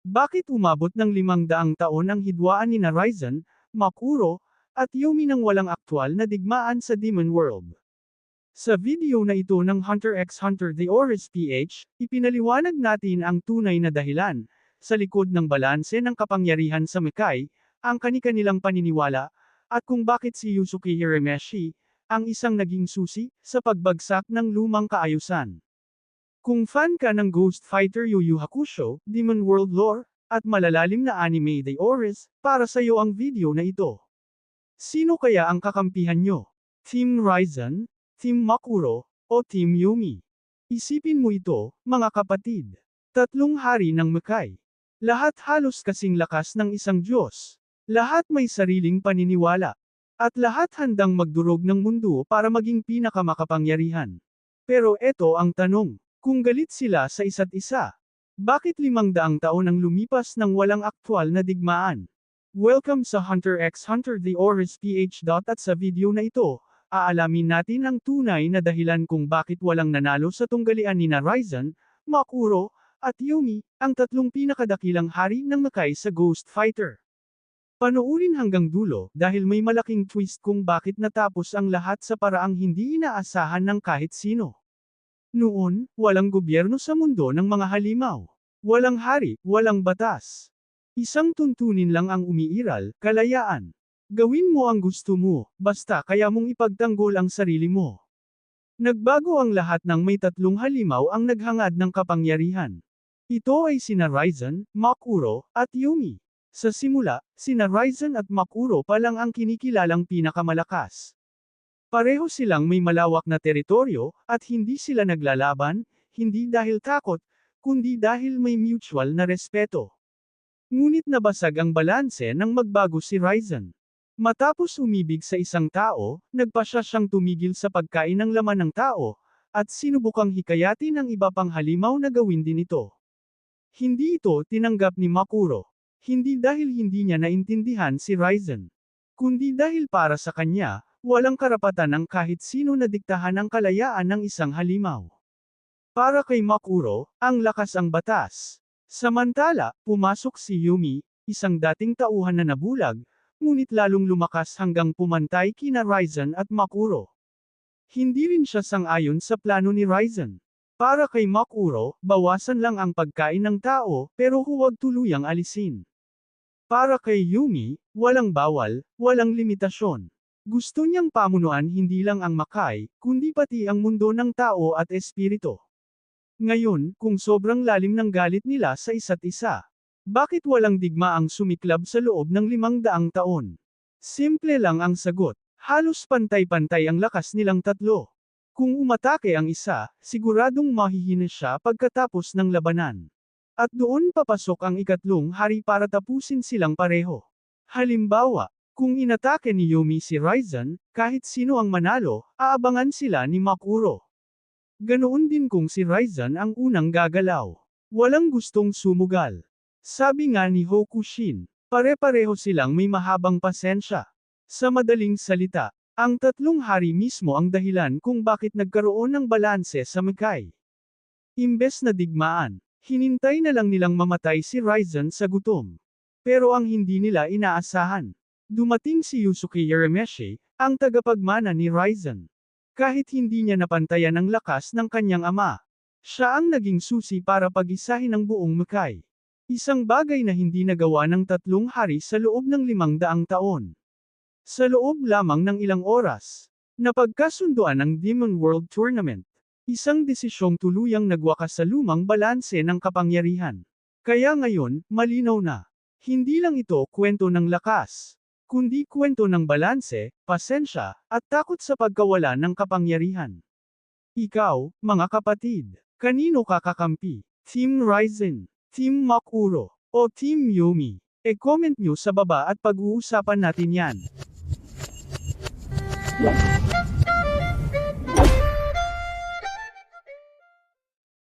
Bakit umabot ng 500 taon ang hidwaan ni Ryzen, Makuro, at Yumi nang walang aktwal na digmaan sa Demon World? Sa video na ito ng Hunter x Hunter The Oris PH, ipinaliwanag natin ang tunay na dahilan, sa likod ng balanse ng kapangyarihan sa Mekai, ang kani-kanilang paniniwala, at kung bakit si Yusuke Urameshi, ang isang naging susi, sa pagbagsak ng lumang kaayusan. Kung fan ka ng Ghost Fighter Yu Yu Hakusho, Demon World lore, at malalalim na anime The Oris, para sa'yo ang video na ito. Sino kaya ang kakampihan nyo? Team Ryzen, Team Makuro, o Team Yumi? Isipin mo ito, mga kapatid. Tatlong hari ng Mekai. Lahat halos kasing lakas ng isang Diyos. Lahat may sariling paniniwala. At lahat handang magdurog ng mundo para maging pinakamakapangyarihan. Pero eto ang tanong, kung galit sila sa isa't isa, bakit 500 taon ang lumipas nang walang aktwal na digmaan? Welcome sa Hunter x Hunter The Oris PH. At sa video na ito, aalamin natin ang tunay na dahilan kung bakit walang nanalo sa tunggalian ni Ryzen, Makuro, at Yumi, ang tatlong pinakadakilang hari ng Mekai sa Ghost Fighter. Panoorin hanggang dulo dahil may malaking twist kung bakit natapos ang lahat sa paraang hindi inaasahan ng kahit sino. Noon, walang gobyerno sa mundo ng mga halimaw. Walang hari, walang batas. Isang tuntunin lang ang umiiral, kalayaan. Gawin mo ang gusto mo, basta kaya mong ipagtanggol ang sarili mo. Nagbago ang lahat nang may tatlong halimaw ang naghangad ng kapangyarihan. Ito ay sina Ryzen, Makuro, at Yumi. Sa simula, sina Ryzen at Makuro pa lang ang kinikilalang pinakamalakas. Pareho silang may malawak na teritoryo, at hindi sila naglalaban, hindi dahil takot, kundi dahil may mutual na respeto. Ngunit nabasag ang balanse nang magbago si Ryzen. Matapos umibig sa isang tao, nagpasya siyang tumigil sa pagkain ng laman ng tao, at sinubukang hikayatin ang iba pang halimaw na gawin din ito. Hindi ito tinanggap ni Makuro. Hindi dahil hindi niya naintindihan si Ryzen. Kundi dahil para sa kanya, walang karapatan ng kahit sino na diktahan ang kalayaan ng isang halimaw. Para kay Makuro, ang lakas ang batas. Samantala, pumasok si Yumi, isang dating tauhan na nabulag, ngunit lalong lumakas hanggang pumantay kina Ryzen at Makuro. Hindi rin siya sang-ayon sa plano ni Ryzen. Para kay Makuro, bawasan lang ang pagkain ng tao, pero huwag tuluyang alisin. Para kay Yumi, walang bawal, walang limitasyon. Gusto niyang pamunuan hindi lang ang Mekai, kundi pati ang mundo ng tao at espiritu. Ngayon, kung sobrang lalim ng galit nila sa isa't isa, bakit walang digmaang sumiklab sa loob ng 500 taon? Simple lang ang sagot. Halos pantay-pantay ang lakas nilang tatlo. Kung umatake ang isa, siguradong mahihina siya pagkatapos ng labanan. At doon papasok ang ikatlong hari para tapusin silang pareho. Halimbawa, kung inatake ni Yumi si Ryzen, kahit sino ang manalo, aabangan sila ni Makuro. Ganoon din kung si Ryzen ang unang gagalaw. Walang gustong sumugal. Sabi nga ni Hokushin, pare-pareho silang may mahabang pasensya. Sa madaling salita, ang tatlong hari mismo ang dahilan kung bakit nagkaroon ng balanse sa Mekai. Imbes na digmaan, hinintay na lang nilang mamatay si Ryzen sa gutom. Pero ang hindi nila inaasahan, dumating si Yusuke Urameshi, ang tagapagmana ni Ryzen. Kahit hindi niya napantayan ang lakas ng kanyang ama, siya ang naging susi para pag-isahin ang buong Mekai. Isang bagay na hindi nagawa ng tatlong hari sa loob ng 500 taon. Sa loob lamang ng ilang oras, napagkasunduan ang Demon World Tournament. Isang desisyong tuluyang nagwakas sa lumang balanse ng kapangyarihan. Kaya ngayon, malinaw na. Hindi lang ito kwento ng lakas, kundi kwento ng balanse, pasensya, at takot sa pagkawala ng kapangyarihan. Ikaw, mga kapatid, kanino ka kakampi? Team Ryzen, Team Makuro, o Team Yumi? E-comment nyo sa baba at pag-uusapan natin yan.